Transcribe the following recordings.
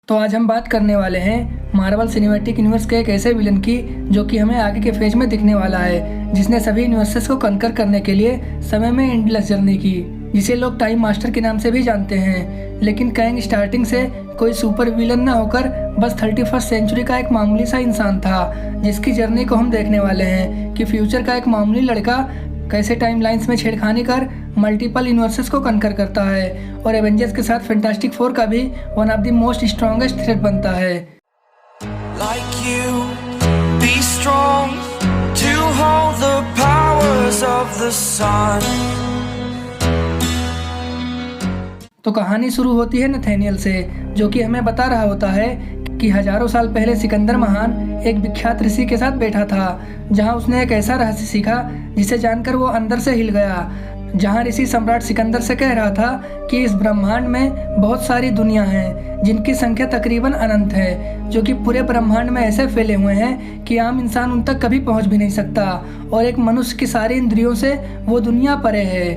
तो आज हम बात करने वाले हैं मार्वल सिनेमैटिक यूनिवर्स के एक ऐसे विलन की जो कि हमें आगे के फेज में दिखने वाला है, जिसने सभी यूनिवर्सेस को कनकर करने के लिए समय में एंडलेस जर्नी की, जिसे लोग टाइम मास्टर के नाम से भी जानते हैं। लेकिन कैंग स्टार्टिंग से कोई सुपर विलन न होकर बस 31st सेंचुरी का एक मामूली सा इंसान था, जिसकी जर्नी को हम देखने वाले हैं कि फ्यूचर का एक मामूली लड़का कैसे टाइमलाइंस में छेड़खानी कर मल्टीपल यूनिवर्सेस को कनकर करता है और एवेंजर्स के साथ फैंटास्टिक फोर का भी one of the most strongest threat बनता है। Like you, be strong to hold the powers of the sun. तो कहानी शुरू होती है नथानियल से, जो कि हमें बता रहा होता है कि हजारों साल पहले सिकंदर महान एक विख्यात ऋषि के साथ बैठा था, जहां उसने एक ऐसा रहस्य सीखा जिसे जानकर वो अंदर से हिल गया। जहां ऋषि सम्राट सिकंदर से कह रहा था कि इस ब्रह्मांड में बहुत सारी दुनिया हैं जिनकी संख्या तकरीबन अनंत है, जो कि पूरे ब्रह्मांड में ऐसे फैले हुए हैं कि आम इंसान उन तक कभी पहुंच भी नहीं सकता और एक मनुष्य की सारी इंद्रियों से वो दुनिया परे है।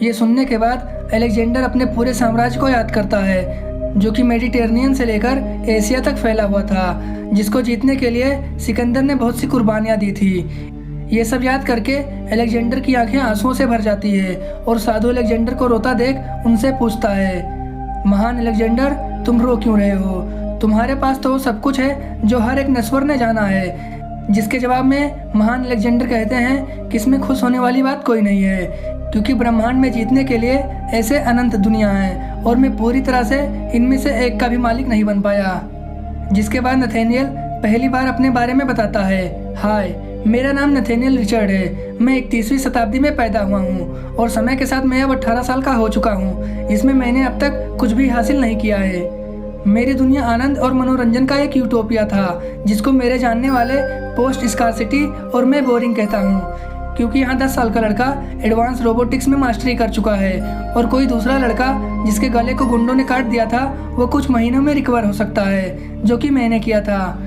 ये सुनने के बाद अलेक्जेंडर अपने पूरे साम्राज्य को याद करता है, जो कि मेडिटेरेनियन से लेकर एशिया तक फैला हुआ था, जिसको जीतने के लिए सिकंदर ने बहुत सी कुर्बानियां दी थी। ये सब याद करके अलेक्जेंडर की आंखें आंसुओं से भर जाती है और साधु अलेक्जेंडर को रोता देख उनसे पूछता है, महान अलेक्जेंडर, तुम रो क्यों रहे हो? तुम्हारे पास तो वो सब कुछ है जो हर एक नश्वर ने जाना है। जिसके जवाब में महान अलेक्जेंडर कहते हैं कि इसमें खुश होने वाली बात कोई नहीं है, क्योंकि ब्रह्मांड में जीतने के लिए ऐसे अनंत दुनिया हैं और मैं पूरी तरह से इनमें से एक का भी मालिक नहीं बन पाया। जिसके बाद नथानियल पहली बार अपने बारे में बताता है, हाय, मेरा नाम नथानियल रिचर्ड है। मैं 31वीं शताब्दी में पैदा हुआ हूँ और समय के साथ मैं अब 18 साल का हो चुका हूँ, जिसमें मैंने अब तक कुछ भी हासिल नहीं किया है। मेरी दुनिया आनंद और मनोरंजन का एक यूटोपिया था, जिसको मेरे जानने वाले पोस्ट स्कार्सिटी और मैं बोरिंग कहता हूँ, क्योंकि यहाँ 10 साल का लड़का एडवांस रोबोटिक्स में मास्टरी कर चुका है और कोई दूसरा लड़का जिसके गले को गुंडों ने काट दिया था वो कुछ महीनों में रिकवर हो सकता है, जो कि मैंने किया था।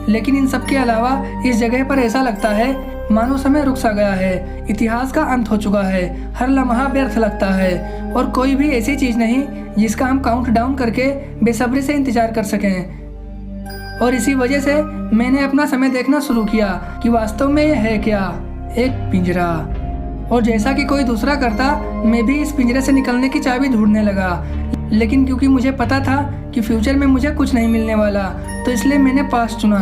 लेकिन इन सब के अलावा इस जगह पर ऐसा लगता है मानो समय रुक सा गया है, इतिहास का अंत हो चुका है, हर लम्हा व्यर्थ लगता है और कोई भी ऐसी चीज़ नहीं जिसका हम काउंट डाउन करके बेसब्री से इंतजार कर सकें। और इसी वजह से मैंने अपना समय देखना शुरू किया कि वास्तव में यह है क्या, एक पिंजरा। और जैसा कि कोई दूसरा करता, मैं भी इस पिंजरे से निकलने की चाबी ढूंढने लगा। लेकिन क्योंकि मुझे पता था कि फ्यूचर में मुझे कुछ नहीं मिलने वाला, तो इसलिए मैंने पास्ट चुना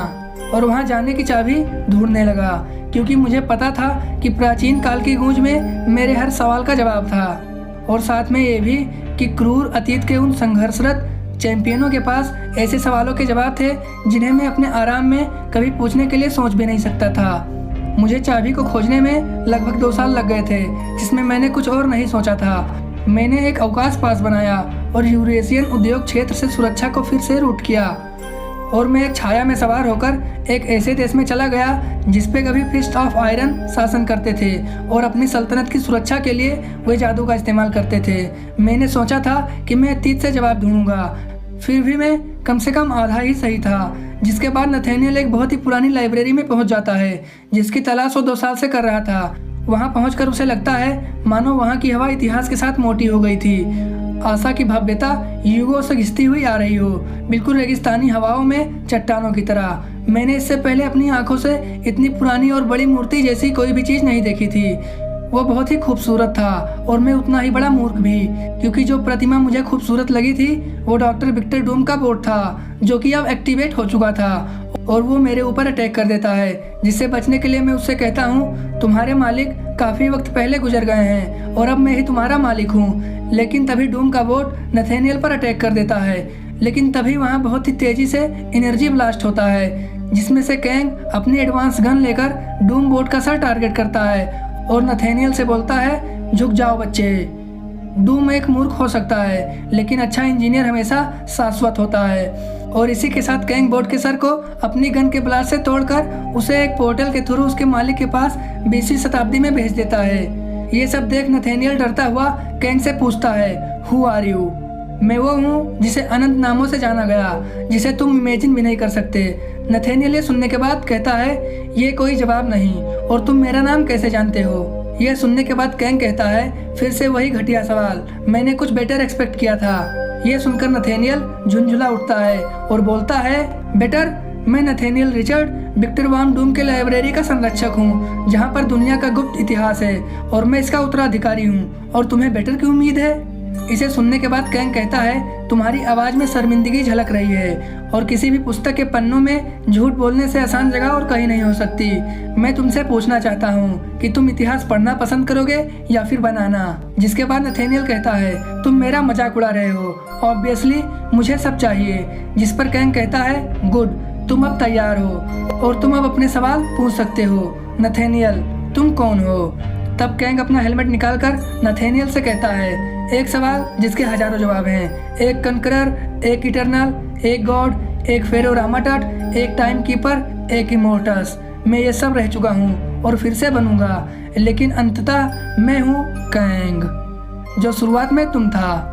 और वहां जाने की चाबी ढूंढने लगा, क्योंकि मुझे पता था कि प्राचीन काल की गूंज में मेरे हर सवाल का जवाब था। और साथ में ये भी कि क्रूर अतीत के उन संघर्षरत चैंपियनों के पास ऐसे सवालों के जवाब थे जिन्हें मैं अपने आराम में कभी पूछने के लिए सोच भी नहीं सकता था। मुझे चाबी को खोजने में लगभग 2 साल लग गए थे, जिसमें मैंने कुछ और नहीं सोचा था। मैंने एक अवकाश पास बनाया और यूरेशियन उद्योग क्षेत्र से सुरक्षा को फिर से रूट किया और मैं एक छाया में सवार होकर एक ऐसे देश में चला गया जिसपे कभी फिस्ट ऑफ आयरन शासन करते थे और अपनी सल्तनत की सुरक्षा के लिए वे जादू का इस्तेमाल करते थे। मैंने सोचा था कि मैं अतीत से जवाब ढूंढूंगा, फिर भी मैं कम से कम आधा ही सही था। जिसके बाद नथानियल एक बहुत ही पुरानी लाइब्रेरी में पहुंच जाता है, जिसकी तलाश वो 2 साल से कर रहा था। वहां पहुंचकर उसे लगता है मानो वहां की हवा इतिहास के साथ मोटी हो गई थी। आशा की भव्यता युगों से घिसती हुई आ रही हो, बिल्कुल रेगिस्तानी हवाओं में चट्टानों की तरह। मैंने इससे पहले अपनी आंखों से इतनी पुरानी और बड़ी मूर्ति जैसी कोई भी चीज़ नहीं देखी थी। वो बहुत ही खूबसूरत था और मैं उतना ही बड़ा मूर्ख भी, क्योंकि जो प्रतिमा मुझे खूबसूरत लगी थी वो डॉक्टर विक्टर डूम का बोर्ड था, जो कि अब एक्टिवेट हो चुका था और वो मेरे ऊपर अटैक कर देता है। जिससे बचने के लिए मैं उससे कहता हूँ, तुम्हारे मालिक काफ़ी वक्त पहले गुजर गए हैं और अब मैं ही तुम्हारा मालिक हूँ। लेकिन तभी डूम का बोर्ड नथानियल पर अटैक कर देता है। लेकिन तभी वहाँ बहुत ही तेज़ी से एनर्जी ब्लास्ट होता है, जिसमें से कैंग अपनी एडवांस गन लेकर डूम बोर्ड का सर टारगेट करता है और नथानियल से बोलता है, झुक जाओ बच्चे। डूम एक मूर्ख हो सकता है, लेकिन अच्छा इंजीनियर हमेशा शाश्वत होता है। और इसी के साथ कैंग बोर्ड के सर को अपनी गन के ब्लास्ट से तोड़कर उसे एक पोर्टल के थ्रू उसके मालिक के पास 20वीं शताब्दी में भेज देता है। ये सब देख नथानियल डरता हुआ कैंग से पूछता है, हु आर यू? मैं वो हूँ जिसे अनंत नामों से जाना गया, जिसे तुम इमेजिन भी नहीं कर सकते। नथानियल ये सुनने के बाद कहता है, ये कोई जवाब नहीं, और तुम मेरा नाम कैसे जानते हो? यह सुनने के बाद कैंग कहता है, फिर से वही घटिया सवाल, मैंने कुछ बेटर एक्सपेक्ट किया था। ये सुनकर नथेनियल झुंझुला उठता है और बोलता है, बेटर, मैं नथेनियल रिचर्ड विक्टर वान डूम के लाइब्रेरी का संरक्षक हूँ, जहाँ पर दुनिया का गुप्त इतिहास है और मैं इसका उत्तराधिकारी हूँ, और तुम्हें बेटर की उम्मीद है। इसे सुनने के बाद कैंग कहता है, तुम्हारी आवाज़ में शर्मिंदगी झलक रही है और किसी भी पुस्तक के पन्नों में झूठ बोलने से आसान जगह और कहीं नहीं हो सकती। मैं तुमसे पूछना चाहता हूँ कि तुम इतिहास पढ़ना पसंद करोगे या फिर बनाना। जिसके बाद नथेनियल कहता है, तुम मेरा मजाक उड़ा रहे हो, ऑब्वियसली मुझे सब चाहिए। जिस पर कैंग कहता है, गुड, तुम अब तैयार हो और तुम अब अपने सवाल पूछ सकते हो। नथेनियल, तुम कौन हो? तब कैंग अपना हेलमेट निकालकर नथेनियल से कहता है, एक सवाल जिसके हजारों जवाब हैं, एक कनकरर, एक इटरनल, एक गॉड, एक फेरो रामाटट, एक टाइम कीपर, एक इमोर्टस। मैं ये सब रह चुका हूँ और फिर से बनूंगा, लेकिन अंततः मैं हूँ कैंग, जो शुरुआत में तुम था।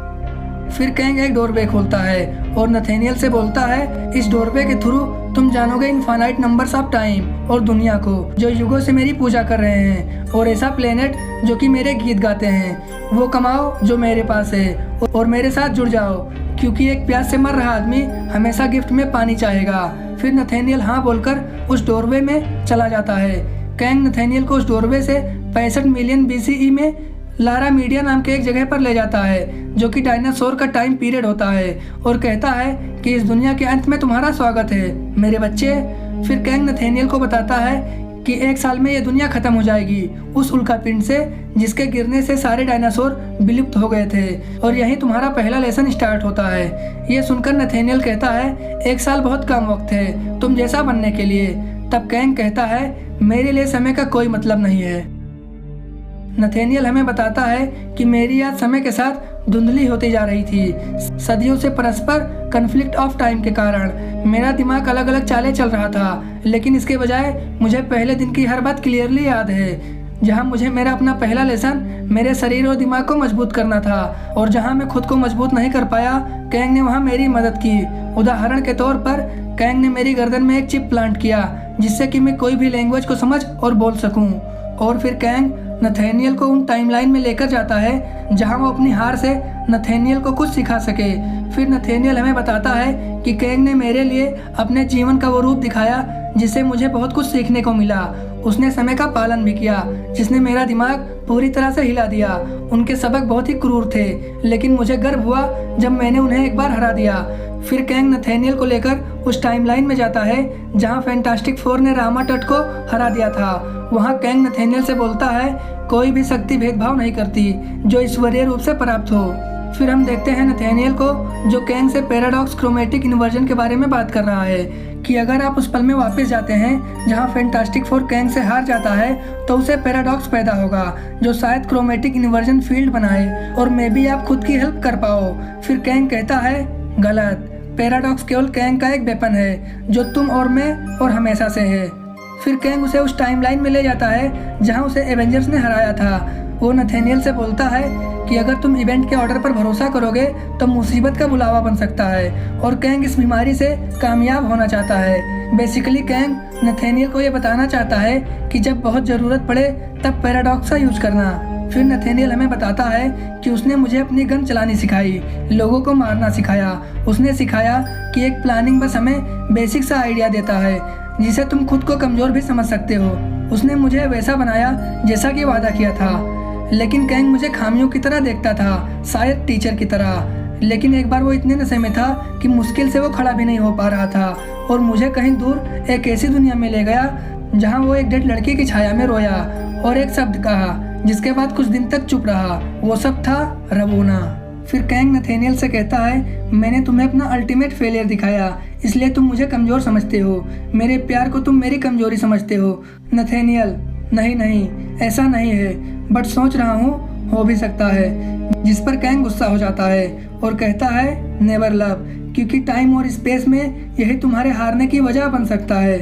फिर कैंग एक डोरवे खोलता है और नथेनियल से बोलता है, इस डोरवे के थ्रू तुम जानोगे इनफाइनाइट नंबर्स ऑफ टाइम और दुनिया को, जो युगों से मेरी पूजा कर रहे हैं, और ऐसा प्लेनेट जो कि मेरे गीत गाते हैं। वो कमाओ जो मेरे पास है और मेरे साथ जुड़ जाओ, क्योंकि एक प्यास से मर रहा आदमी हमेशा गिफ्ट में पानी चाहेगा। फिर नथेनियल हाँ बोलकर उस डोरवे में चला जाता है। कैंग नथेनियल को उस डोरवे से 65 मिलियन BCE में लारा मीडिया नाम के एक जगह पर ले जाता है, जो कि डायनासोर का टाइम पीरियड होता है, और कहता है कि इस दुनिया के अंत में तुम्हारा स्वागत है मेरे बच्चे। फिर कैंग नथेनियल को बताता है कि 1 साल में ये दुनिया खत्म हो जाएगी उस उल्कापिंड से जिसके गिरने से सारे डायनासोर विलुप्त हो गए थे, और यहीं तुम्हारा पहला लेसन स्टार्ट होता है। ये सुनकर नथेनियल कहता है, 1 साल बहुत कम वक्त है तुम जैसा बनने के लिए। तब कैंग कहता है, मेरे लिए समय का कोई मतलब नहीं है। नथेनियल हमें बताता है कि मेरी याद समय के साथ धुंधली होती जा रही थी। सदियों से परस्पर कन्फ्लिक्ट ऑफ टाइम के कारण मेरा दिमाग अलग अलग चालें चल रहा था, लेकिन इसके बजाय मुझे पहले दिन की हर बात क्लियरली याद है। जहां मुझे मेरा अपना पहला लेसन मेरे शरीर और दिमाग को मजबूत करना था, और जहां मैं खुद को मजबूत नहीं कर पाया, कैंग ने वहां मेरी मदद की। उदाहरण के तौर पर कैंग ने मेरी गर्दन में एक चिप प्लांट किया, जिससे कि मैं कोई भी लैंग्वेज को समझ और बोल सकूं। और फिर कैंग नथेनियल को उन टाइमलाइन में लेकर जाता है जहां वो अपनी हार से नथेनियल को कुछ सिखा सके। फिर नथेनियल हमें बताता है कि कैंग ने मेरे लिए अपने जीवन का वो रूप दिखाया जिससे मुझे बहुत कुछ सीखने को मिला। उसने समय का पालन भी किया, जिसने मेरा दिमाग पूरी तरह से हिला दिया। उनके सबक बहुत ही क्रूर थे, लेकिन मुझे गर्व हुआ जब मैंने उन्हें एक बार हरा दिया। फिर कैंग नथेनियल को लेकर उस टाइमलाइन में जाता है जहां फैंटास्टिक फोर ने रामाटट को हरा दिया था। वहां कैंग नथेनियल से बोलता है, कोई भी शक्ति भेदभाव नहीं करती जो ईश्वरीय रूप से प्राप्त हो। फिर हम देखते हैं नथेनियल को, जो कैंग से पैराडॉक्स क्रोमेटिक इन्वर्जन के बारे में बात कर रहा है कि अगर आप उस पल में वापस जाते हैं जहां फैंटास्टिक फोर कैंग से हार जाता है, तो उसे पैराडॉक्स पैदा होगा जो शायद क्रोमेटिक इन्वर्जन फील्ड बनाए और मे बी आप खुद की हेल्प कर पाओ। फिर कैंग कहता है, गलत, पैराडॉक्स केवल कैंग का एक वेपन है जो तुम और मैं और हमेशा से है। फिर कैंग उसे उस टाइमलाइन में ले जाता है जहां उसे एवेंजर्स ने हराया था। वो नथेनियल से बोलता है कि अगर तुम इवेंट के ऑर्डर पर भरोसा करोगे तो मुसीबत का बुलावा बन सकता है, और कैंग इस बीमारी से कामयाब होना चाहता है। बेसिकली कैंग नथेनियल को ये बताना चाहता है कि जब बहुत ज़रूरत पड़े तब पैराडॉक्स का यूज करना। फिर नथेनियल हमें बताता है कि उसने मुझे अपनी गन चलानी सिखाई, लोगों को मारना सिखाया। उसने सिखाया कि एक प्लानिंग बस हमें बेसिक सा आइडिया देता है जिसे तुम खुद को कमज़ोर भी समझ सकते हो। उसने मुझे वैसा बनाया जैसा कि वादा किया था, लेकिन कैंग मुझे खामियों की तरह देखता था, शायद टीचर की तरह। लेकिन एक बार वो इतने नशे में था कि मुश्किल से वो खड़ा भी नहीं हो पा रहा था, और मुझे कहीं दूर एक ऐसी दुनिया में ले गया जहां वो एक डेड लड़की की छाया में रोया और एक शब्द कहा, जिसके बाद कुछ दिन तक चुप रहा। वो सब था रवोना। फिर कैंग नथेनियल से कहता है, मैंने तुम्हें अपना अल्टीमेट फेलियर दिखाया, इसलिए तुम मुझे कमज़ोर समझते हो। मेरे प्यार को तुम मेरी कमजोरी समझते हो। नथेनियल, नहीं, ऐसा नहीं है, बट सोच रहा हूँ हो भी सकता है। जिस पर कैंग गुस्सा हो जाता है और कहता है, नेवर लव, क्योंकि टाइम और स्पेस में यही तुम्हारे हारने की वजह बन सकता है।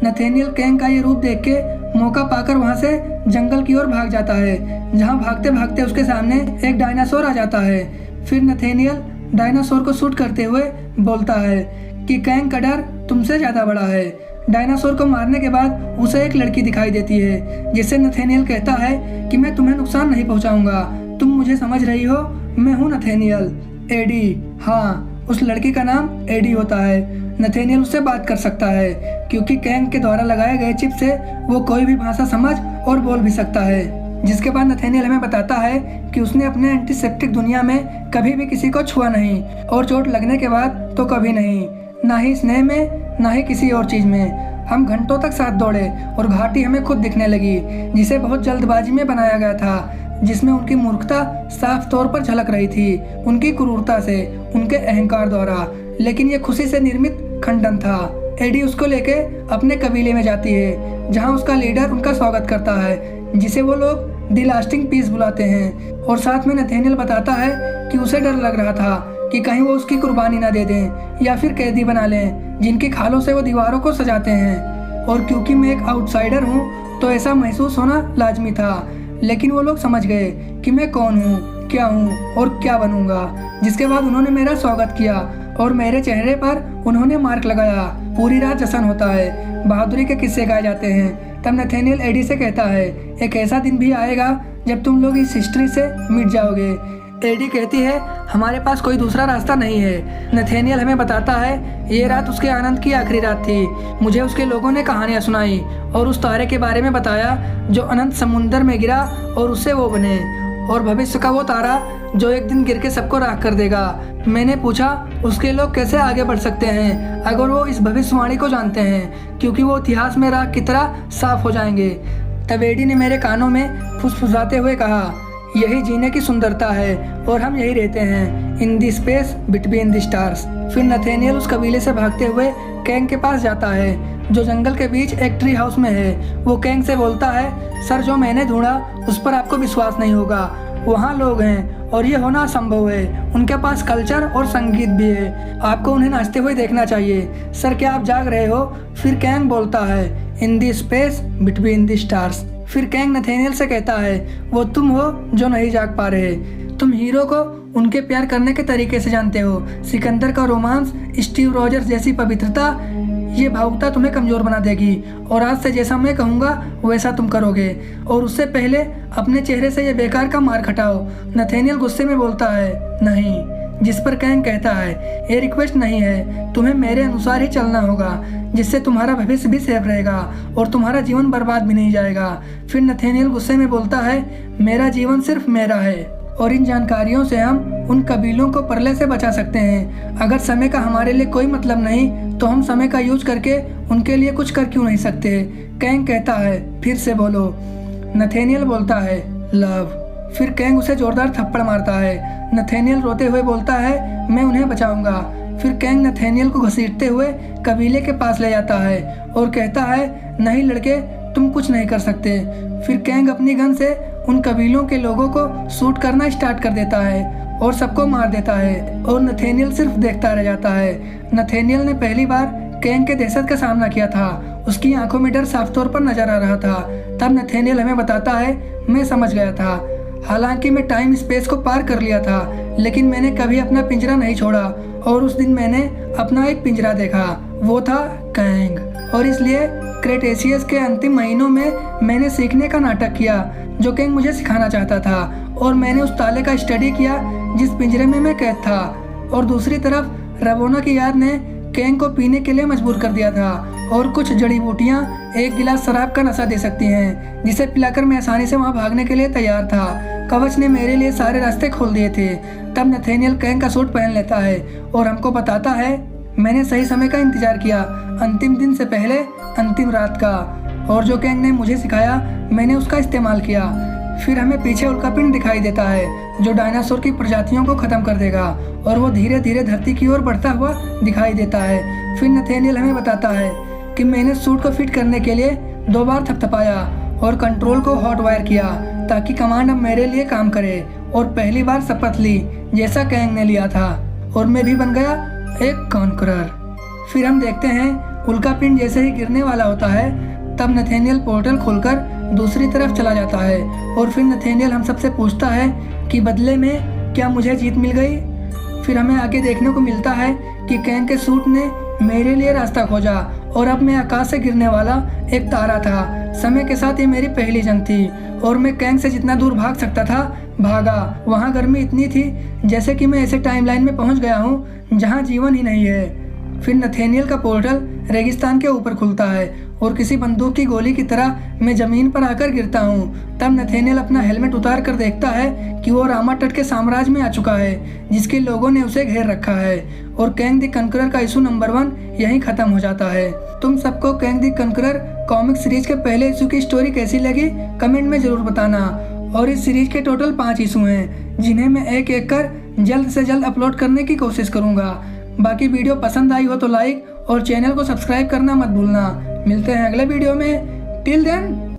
नथेनियल कैंग का ये रूप देख के मौका पाकर वहाँ से जंगल की ओर भाग जाता है, जहाँ भागते भागते उसके सामने एक डायनासोर आ जाता है। फिर नथेनियल डायनासोर को शूट करते हुए बोलता है कि कैंग का डर तुमसे ज़्यादा बड़ा है। डायनासोर को मारने के बाद उसे एक लड़की दिखाई देती है, जिससे नथेनियल कहता है कि मैं तुम्हें नुकसान नहीं पहुंचाऊंगा, तुम मुझे समझ रही हो, मैं हूं नथेनियल। एडी। हाँ, उस लड़की का नाम एडी होता है। नथेनियल उससे बात कर सकता है क्योंकि कैंग के द्वारा लगाए गए चिप से वो कोई भी भाषा समझ और बोल भी सकता है। जिसके बाद नथेनियल हमें बताता है कि उसने अपने एंटीसेप्टिक दुनिया में कभी भी किसी को छुआ नहीं और चोट लगने के बाद तो कभी नहीं, ना ही स्नेह में ना ही किसी और चीज़ में। हम घंटों तक साथ दौड़े और घाटी हमें खुद दिखने लगी जिसे बहुत जल्दबाजी में बनाया गया था, जिसमें उनकी मूर्खता साफ तौर पर झलक रही थी, उनकी क्रूरता से, उनके अहंकार द्वारा। लेकिन ये खुशी से निर्मित खंडन था। एडी उसको लेके अपने कबीले में जाती है जहाँ उसका लीडर उनका स्वागत करता है, जिसे वो लोग दी लास्टिंग पीस बुलाते हैं। और साथ में नथेनियल बताता है कि उसे डर लग रहा था कि कहीं वो उसकी कुर्बानी ना दे दें या फिर कैदी बना लें जिनकी खालों से वो दीवारों को सजाते हैं। और क्योंकि मैं एक आउटसाइडर हूँ तो ऐसा महसूस होना लाजमी था। लेकिन वो लोग समझ गए कि मैं कौन हूँ, क्या हूँ और क्या बनूंगा। जिसके बाद उन्होंने मेरा स्वागत किया और मेरे चेहरे पर उन्होंने मार्क लगाया। पूरी रात जश्न होता है, बहादुरी के किस्से गाए जाते हैं। तब नथेनियल एडी से कहता है, एक ऐसा दिन भी आएगा जब तुम लोग इस हिस्ट्री से मिट जाओगे। एडी कहती है, हमारे पास कोई दूसरा रास्ता नहीं है। नथेनियल हमें बताता है ये रात उसके आनंद की आखिरी रात थी। मुझे उसके लोगों ने कहानियाँ सुनाई और उस तारे के बारे में बताया जो अनंत समुंदर में गिरा और उससे वो बने, और भविष्य का वो तारा जो एक दिन गिर के सबको राख कर देगा। मैंने पूछा उसके लोग कैसे आगे बढ़ सकते हैं अगर वो इस भविष्यवाणी को जानते हैं, क्योंकि वो इतिहास में राख की तरह साफ हो जाएंगे। तब एडी ने मेरे कानों में फुसफुसाते हुए कहा, यही जीने की सुंदरता है और हम यही रहते हैं, in the space between the stars. फिर नथेनियल उस कबीले से भागते हुए कैंग के पास जाता है जो जंगल के बीच एक ट्री हाउस में है। वो कैंग से बोलता है, सर जो मैंने ढूंढा उस पर आपको विश्वास नहीं होगा। वहाँ लोग हैं और ये होना असंभव है। उनके पास कल्चर और संगीत भी है, आपको उन्हें नाचते हुए देखना चाहिए। सर क्या आप जाग रहे हो? फिर कैंग बोलता है, in the space between the stars. फिर कैंग नथेनियल से कहता है, वो तुम हो जो नहीं जाग पा रहे। तुम हीरो को उनके प्यार करने के तरीके से जानते हो। सिकंदर का रोमांस, स्टीव रॉजर्स जैसी पवित्रता, ये भावुकता तुम्हें कमजोर बना देगी और आज से जैसा मैं कहूँगा वैसा तुम करोगे। और उससे पहले अपने चेहरे से ये बेकार का मार्क हटाओ। नथेनियल गुस्से में बोलता है, नहीं। जिस पर कैंग कहता है, ये रिक्वेस्ट नहीं है, तुम्हें मेरे अनुसार ही चलना होगा, जिससे तुम्हारा भविष्य भी सेफ रहेगा और तुम्हारा जीवन बर्बाद भी नहीं जाएगा। फिर नथेनियल गुस्से में बोलता है, मेरा जीवन सिर्फ मेरा है और इन जानकारियों से हम उन कबीलों को परले से बचा सकते हैं। अगर समय का हमारे लिए कोई मतलब नहीं तो हम समय का यूज करके उनके लिए कुछ कर क्यों नहीं सकते? कैंग कहता है, फिर से बोलो। नथेनियल बोलता है, लव। फिर कैंग उसे जोरदार थप्पड़ मारता है। नथेनियल रोते हुए बोलता है, मैं उन्हें बचाऊंगा। फिर कैंग नथेनियल को घसीटते हुए कबीले के पास ले जाता है और कहता है, नहीं लड़के, तुम कुछ नहीं कर सकते। फिर कैंग अपनी गन से उन कबीलों के लोगों को शूट करना स्टार्ट कर देता है और सबको मार देता है और नथेनियल सिर्फ देखता रह जाता है। नथेनियल ने पहली बार कैंग के दहशत का सामना किया था। उसकी आंखों में डर साफ तौर पर नजर आ रहा था। तब नथेनियल हमें बताता है, मैं समझ गया था। हालांकि मैं टाइम स्पेस को पार कर लिया था, लेकिन मैंने कभी अपना पिंजरा नहीं छोड़ा और उस दिन मैंने अपना एक पिंजरा देखा, वो था कैंग। और इसलिए क्रेटेशियस के अंतिम महीनों में मैंने सीखने का नाटक किया जो कैंग मुझे सिखाना चाहता था, और मैंने उस ताले का स्टडी किया जिस पिंजरे में मैं कैद था। और दूसरी तरफ रवोना की याद ने कैंग को पीने के लिए मजबूर कर दिया था, और कुछ जड़ी बूटियां एक गिलास शराब का नशा दे सकती हैं, जिसे पिलाकर मैं आसानी से वहां भागने के लिए तैयार था। कवच ने मेरे लिए सारे रास्ते खोल दिए थे। तब नथेनियल कैंग का सूट पहन लेता है और हमको बताता है, मैंने सही समय का इंतजार किया, अंतिम दिन से पहले अंतिम रात का, और जो कैंग ने मुझे सिखाया मैंने उसका इस्तेमाल किया। फिर हमें पीछे उल्कापिंड दिखाई देता है जो डायनासोर की प्रजातियों को खत्म कर देगा, और वो धीरे धीरे धरती की ओर बढ़ता हुआ दिखाई देता है। फिर नथेनियल हमें बताता है कि मैंने सूट को फिट करने के लिए 2 बार थपथपाया और कंट्रोल को हॉट वायर किया ताकि कमांड अब मेरे लिए काम करे, और पहली बार शपथ ली जैसा कैंग ने लिया था, और मैं भी बन गया एक कॉन्करर। फिर हम देखते हैं उल्कापिंड जैसे ही गिरने वाला होता है, तब नथेनियल पोर्टल खोलकर दूसरी तरफ चला जाता है, और फिर नथेनियल हम सबसे पूछता है कि बदले में क्या मुझे जीत मिल गई। फिर हमें आगे देखने को मिलता है कि कैंग के सूट ने मेरे लिए रास्ता खोजा, और अब मैं आकाश से गिरने वाला एक तारा था। समय के साथ ये मेरी पहली जंग थी, और मैं कैंग से जितना दूर भाग सकता था भागा। वहाँ गर्मी इतनी थी जैसे कि मैं ऐसे टाइमलाइन में पहुँच गया हूँ जहाँ जीवन ही नहीं है। फिर नथेनियल का पोर्टल रेगिस्तान के ऊपर खुलता है और किसी बंदूक की गोली की तरह मैं जमीन पर आकर गिरता हूँ। तब नथेनियल अपना हेलमेट उतार कर देखता है कि वो रामा तट के साम्राज्य में आ चुका है, जिसके लोगों ने उसे घेर रखा है। और कैंग द कंकरर का इशू नंबर 1 यहीं खत्म हो जाता है। तुम सबको कैंग द कंकरर कॉमिक सीरीज के पहले इशू की स्टोरी कैसी लगी कमेंट में जरूर बताना। और इस सीरीज के टोटल 5 इशू हैं, जिन्हें मैं एक एक कर जल्द से जल्द अपलोड करने की कोशिश करूँगा। बाकी वीडियो पसंद आई हो तो लाइक और चैनल को सब्सक्राइब करना मत भूलना। मिलते हैं अगले वीडियो में। Till then.